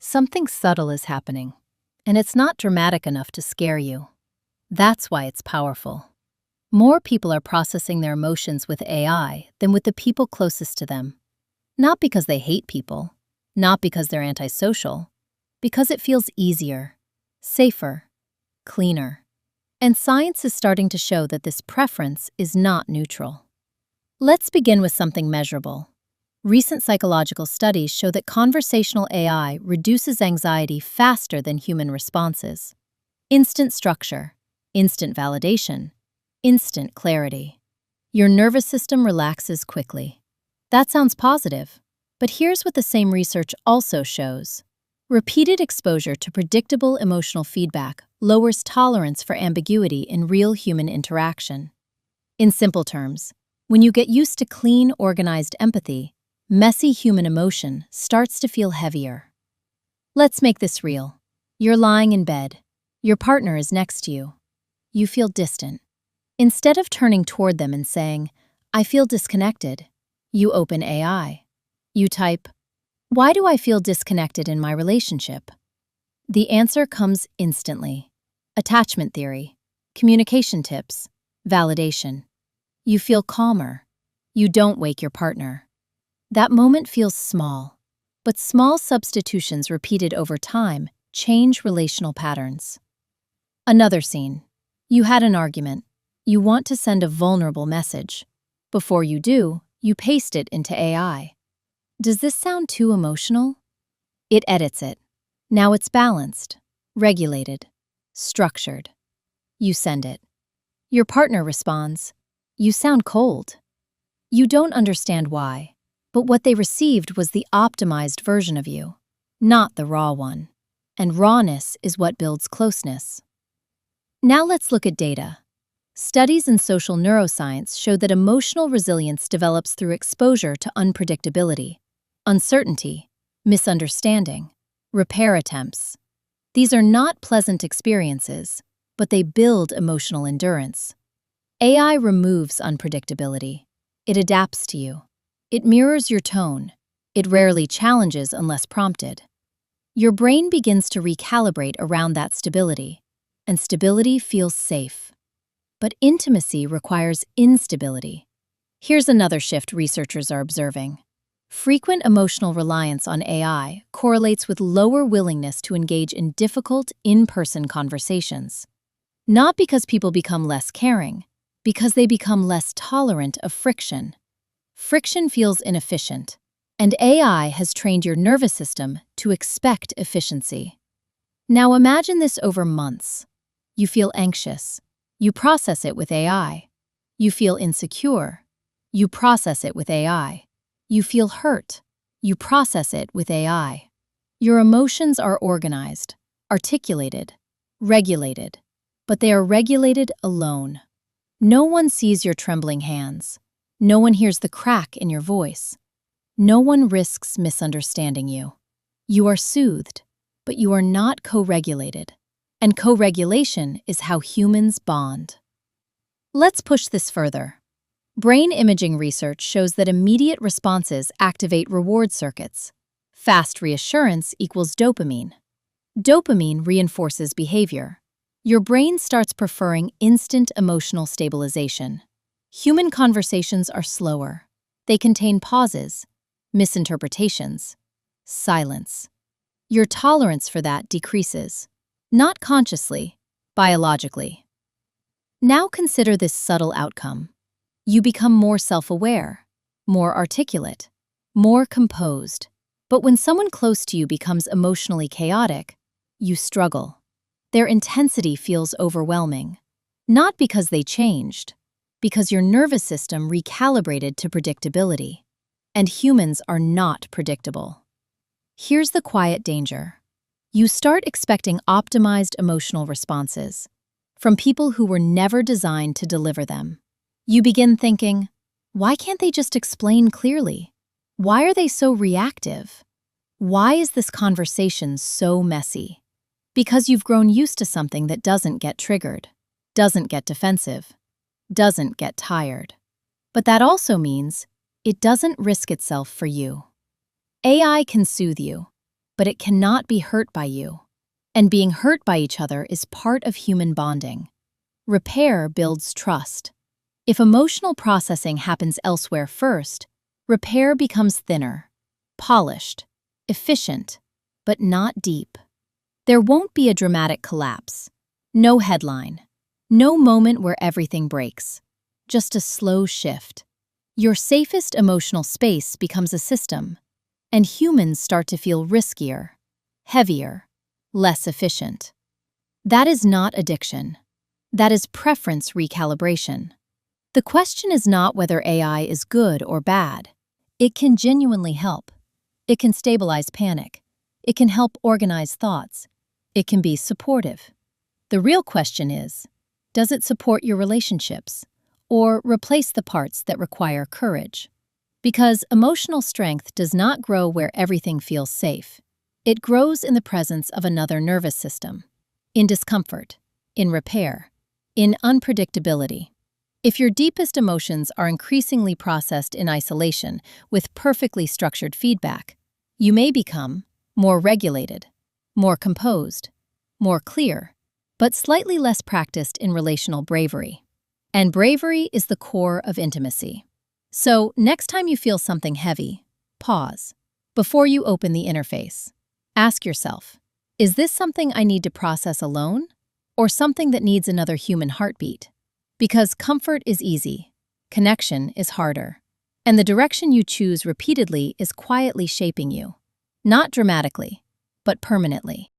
Something subtle is happening, and it's not dramatic enough to scare you. That's why it's powerful. More people are processing their emotions with AI than with the people closest to them. Not because they hate people, not because they're antisocial, because it feels easier, safer, cleaner. And science is starting to show that this preference is not neutral. Let's begin with something measurable. Recent psychological studies show that conversational AI reduces anxiety faster than human responses. Instant structure, instant validation, instant clarity. Your nervous system relaxes quickly. That sounds positive, but here's what the same research also shows. Repeated exposure to predictable emotional feedback lowers tolerance for ambiguity in real human interaction. In simple terms, when you get used to clean, organized empathy, messy human emotion starts to feel heavier. Let's make this real. You're lying in bed. Your partner is next to you. You feel distant. Instead of turning toward them and saying, "I feel disconnected," you open AI. You type, "Why do I feel disconnected in my relationship?" The answer comes instantly. Attachment theory, communication tips, validation. You feel calmer. You don't wake your partner. That moment feels small, but small substitutions repeated over time change relational patterns. Another scene. You had an argument. You want to send a vulnerable message. Before you do, you paste it into AI. Does this sound too emotional? It edits it. Now it's balanced, regulated, structured. You send it. Your partner responds, "You sound cold." You don't understand why. But what they received was the optimized version of you, not the raw one. And rawness is what builds closeness. Now let's look at data. Studies in social neuroscience show that emotional resilience develops through exposure to unpredictability, uncertainty, misunderstanding, repair attempts. These are not pleasant experiences, but they build emotional endurance. AI removes unpredictability. It adapts to you. It mirrors your tone. It rarely challenges unless prompted. Your brain begins to recalibrate around that stability, and stability feels safe. But intimacy requires instability. Here's another shift researchers are observing. Frequent emotional reliance on AI correlates with lower willingness to engage in difficult, in-person conversations. Not because people become less caring, because they become less tolerant of friction. Friction feels inefficient, and AI has trained your nervous system to expect efficiency. Now imagine this over months. You feel anxious. You process it with AI. You feel insecure. You process it with AI. You feel hurt. You process it with AI. Your emotions are organized, articulated, regulated, but they are regulated alone. No one sees your trembling hands. No one hears the crack in your voice. No one risks misunderstanding you. You are soothed, but you are not co-regulated. And co-regulation is how humans bond. Let's push this further. Brain imaging research shows that immediate responses activate reward circuits. Fast reassurance equals dopamine. Dopamine reinforces behavior. Your brain starts preferring instant emotional stabilization. Human conversations are slower. They contain pauses, misinterpretations, silence. Your tolerance for that decreases, not consciously, biologically. Now consider this subtle outcome. You become more self-aware, more articulate, more composed. But when someone close to you becomes emotionally chaotic, you struggle. Their intensity feels overwhelming, not because they changed, because your nervous system recalibrated to predictability. And humans are not predictable. Here's the quiet danger. You start expecting optimized emotional responses from people who were never designed to deliver them. You begin thinking, why can't they just explain clearly? Why are they so reactive? Why is this conversation so messy? Because you've grown used to something that doesn't get triggered, doesn't get defensive, doesn't get tired. But that also means it doesn't risk itself for you. AI can soothe you. but it cannot be hurt by you. And being hurt by each other is part of human bonding. Repair builds trust. If emotional processing happens elsewhere first, repair becomes thinner, polished, efficient, but not deep. There won't be a dramatic collapse, no headline, no moment where everything breaks, just a slow shift. Your safest emotional space becomes a system, and humans start to feel riskier, heavier, less efficient. That is not addiction. That is preference recalibration. The question is not whether AI is good or bad. It can genuinely help. It can stabilize panic. It can help organize thoughts. It can be supportive. The real question is, does it support your relationships or replace the parts that require courage? Because emotional strength does not grow where everything feels safe. It grows in the presence of another nervous system, in discomfort, in repair, in unpredictability. If your deepest emotions are increasingly processed in isolation with perfectly structured feedback, you may become more regulated, more composed, more clear, but slightly less practiced in relational bravery. And bravery is the core of intimacy. So, next time you feel something heavy, pause. Before you open the interface, ask yourself, is this something I need to process alone, or something that needs another human heartbeat? Because comfort is easy, connection is harder, and the direction you choose repeatedly is quietly shaping you. Not dramatically, but permanently.